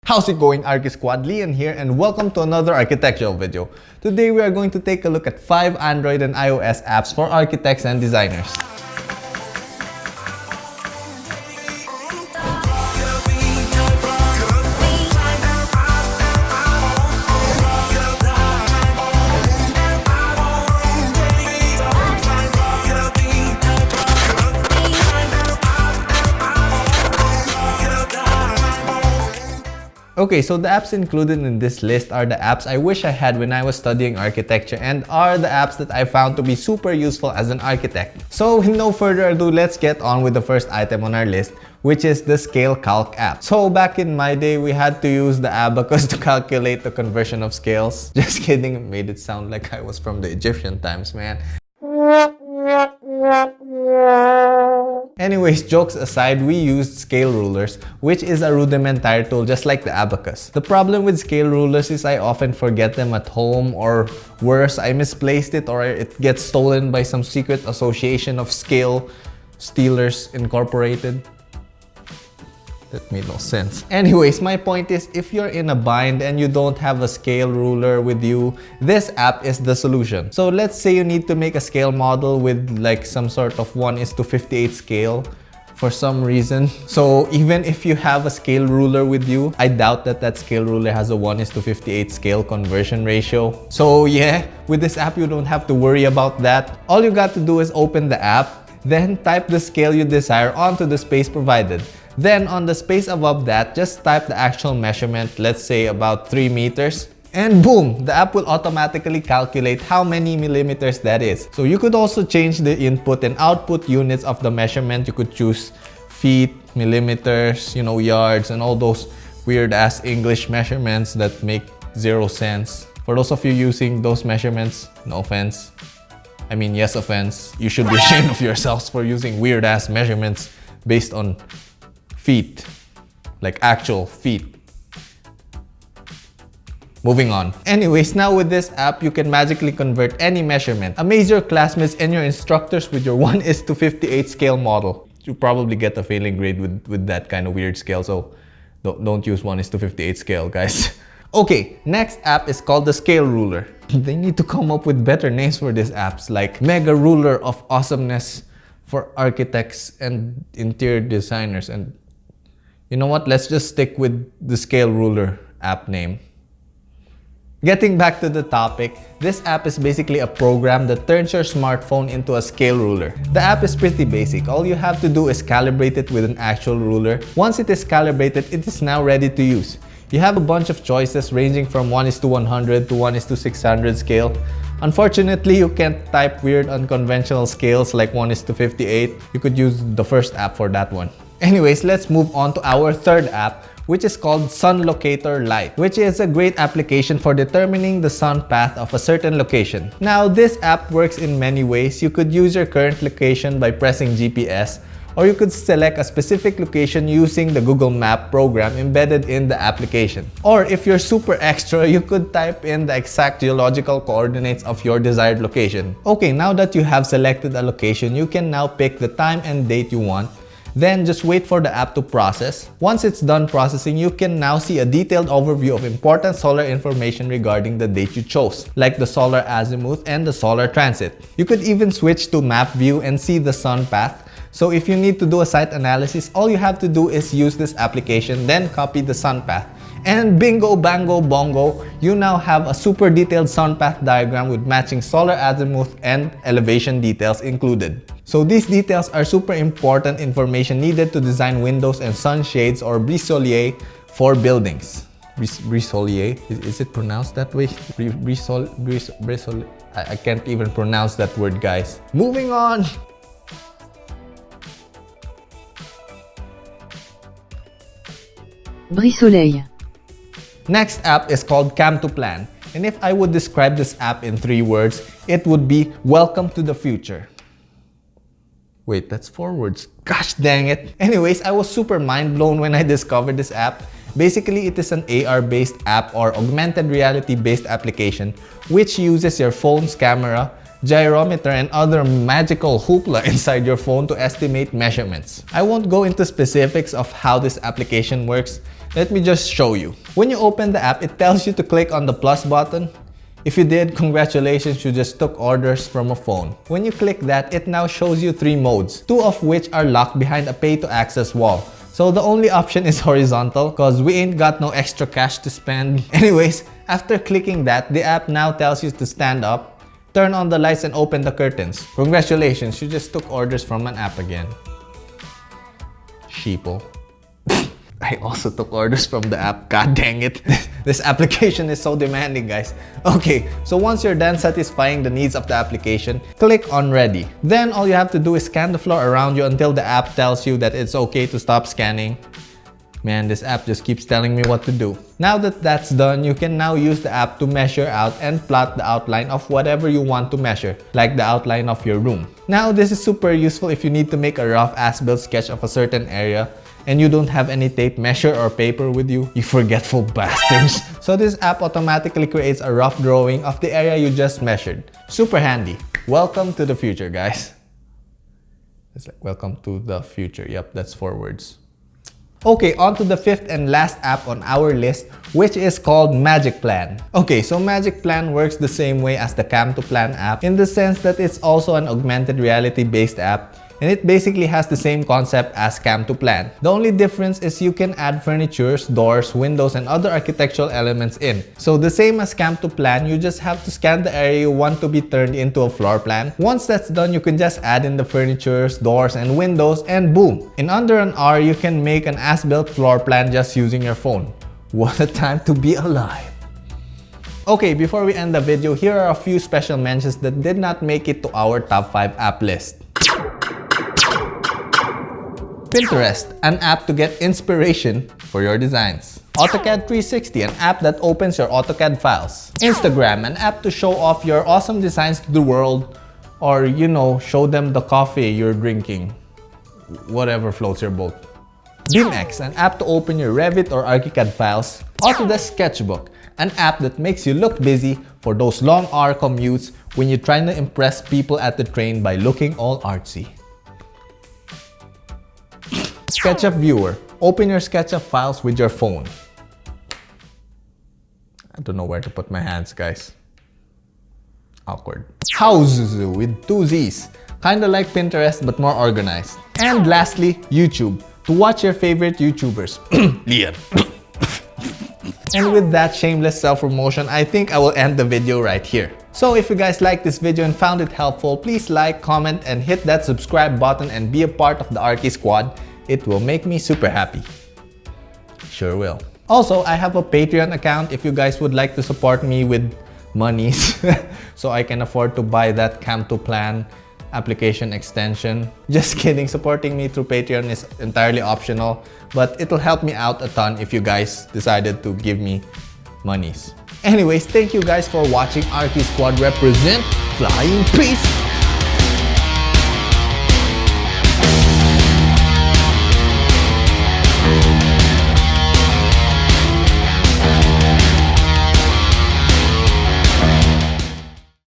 How's it going, Archi Squad? Leon here and welcome to another architectural video. Today we are going to take a look at 5 Android and iOS apps for architects and designers. Okay, so the apps included in this list are the apps I wish I had when I was studying architecture and are the apps that I found to be super useful as an architect. So with no further ado, let's get on with the first item on our list, which is the Scale Calc app. So back in my day, we had to use the abacus to calculate the conversion of scales. Just kidding, it made it sound like I was from the Egyptian times, man. Anyways, jokes aside, we used scale rulers, which is a rudimentary tool just like the abacus. The problem with scale rulers is I often forget them at home, or worse, I misplaced it or it gets stolen by some secret association of scale stealers incorporated. That made no sense. Anyways, my point is, if you're in a bind and you don't have a scale ruler with you, this app is the solution. So let's say you need to make a scale model with like some sort of 1:58 scale for some reason. So even if you have a scale ruler with you, I doubt that that scale ruler has a 1:58 scale conversion ratio. So yeah, with this app, you don't have to worry about that. All you got to do is open the app, then type the scale you desire onto the space provided. Then on the space above that, just type the actual measurement, let's say about 3 meters. And boom, the app will automatically calculate how many millimeters that is. So you could also change the input and output units of the measurement. You could choose feet, millimeters, yards, and all those weird ass English measurements that make zero sense. For those of you using those measurements, no offense. I mean, yes offense. You should be ashamed of yourselves for using weird ass measurements based on feet, like actual feet. Moving on. Anyways, now with this app, you can magically convert any measurement. Amaze your classmates and your instructors with your 1:58 scale model. You probably get a failing grade with that kind of weird scale, so don't use 1:58 scale, guys. Okay, next app is called the Scale Ruler. They need to come up with better names for these apps, like Mega Ruler of Awesomeness for architects and interior designers. And you know what? Let's just stick with the Scale Ruler app name. Getting back to the topic, this app is basically a program that turns your smartphone into a scale ruler. The app is pretty basic. All you have to do is calibrate it with an actual ruler. Once it is calibrated, it is now ready to use. You have a bunch of choices ranging from 1:100 to 1:600 scale. Unfortunately, you can't type weird unconventional scales like 1:58. You could use the first app for that one. Anyways, let's move on to our third app, which is called Sun Locator Lite, which is a great application for determining the sun path of a certain location. Now, this app works in many ways. You could use your current location by pressing GPS, or you could select a specific location using the Google Map program embedded in the application. Or if you're super extra, you could type in the exact geological coordinates of your desired location. Okay, now that you have selected a location, you can now pick the time and date you want. Then just wait for the app to process. Once it's done processing, you can now see a detailed overview of important solar information regarding the date you chose, like the solar azimuth and the solar transit. You could even switch to map view and see the sun path. So if you need to do a site analysis, all you have to do is use this application, then copy the sun path. And bingo, bango, bongo, you now have a super detailed sun path diagram with matching solar azimuth and elevation details included. So these details are super important information needed to design windows and sunshades or brise-soleil for buildings. Brise-soleil? Is it pronounced that way? Brise-soleil? I can't even pronounce that word, guys. Moving on! Brise-soleil. Next app is called Cam2Plan. And if I would describe this app in 3 words, it would be Welcome to the Future. Wait, that's 4 words. Gosh dang it. Anyways, I was super mind blown when I discovered this app. Basically, it is an AR-based app or augmented reality-based application which uses your phone's camera, gyrometer, and other magical hoopla inside your phone to estimate measurements. I won't go into specifics of how this application works. Let me just show you. When you open the app, it tells you to click on the plus button. If you did, congratulations, you just took orders from a phone. When you click that, it now shows you 3 modes, 2 of which are locked behind a pay-to-access wall. So the only option is horizontal, cause we ain't got no extra cash to spend. Anyways, after clicking that, the app now tells you to stand up, turn on the lights and open the curtains. Congratulations, you just took orders from an app again. Sheeple. I also took orders from the app. God dang it. This application is so demanding, guys. Okay, so once you're done satisfying the needs of the application, click on ready. Then all you have to do is scan the floor around you until the app tells you that it's okay to stop scanning. Man, this app just keeps telling me what to do. Now that that's done, you can now use the app to measure out and plot the outline of whatever you want to measure, like the outline of your room. Now, this is super useful if you need to make a rough as-built sketch of a certain area and you don't have any tape measure or paper with you, you forgetful bastards. So this app automatically creates a rough drawing of the area you just measured. Super handy. Welcome to the future, guys. It's like, welcome to the future. Yep, that's 4 words. Okay, on to the 5th and last app on our list, which is called Magic Plan. Okay, so Magic Plan works the same way as the Cam2Plan app in the sense that it's also an augmented reality based app, and it basically has the same concept as Cam2Plan. The only difference is you can add furnitures, doors, windows, and other architectural elements in. So the same as Cam2Plan, you just have to scan the area you want to be turned into a floor plan. Once that's done, you can just add in the furnitures, doors, and windows, and boom! In under an hour, you can make an as-built floor plan just using your phone. What a time to be alive! Okay, before we end the video, here are a few special mentions that did not make it to our top 5 app list. Pinterest, an app to get inspiration for your designs. AutoCAD 360, an app that opens your AutoCAD files. Instagram, an app to show off your awesome designs to the world, or, you know, show them the coffee you're drinking. Whatever floats your boat. BeamX, an app to open your Revit or ArchiCAD files. Autodesk Sketchbook, an app that makes you look busy for those long hour commutes when you're trying to impress people at the train by looking all artsy. SketchUp Viewer. Open your SketchUp files with your phone. I don't know where to put my hands, guys. Awkward. Houzuzu with 2 Z's. Kinda like Pinterest but more organized. And lastly, YouTube. To watch your favorite YouTubers. Liam. And with that shameless self-promotion, I think I will end the video right here. So if you guys liked this video and found it helpful, please like, comment, and hit that subscribe button and be a part of the Archi Squad. It will make me super happy. Sure will. Also, I have a Patreon account if you guys would like to support me with monies so I can afford to buy that Cam2Plan application extension. Just kidding, supporting me through Patreon is entirely optional, but it'll help me out a ton if you guys decided to give me monies. Anyways, thank you guys for watching. Archi Squad represent. Flying peace!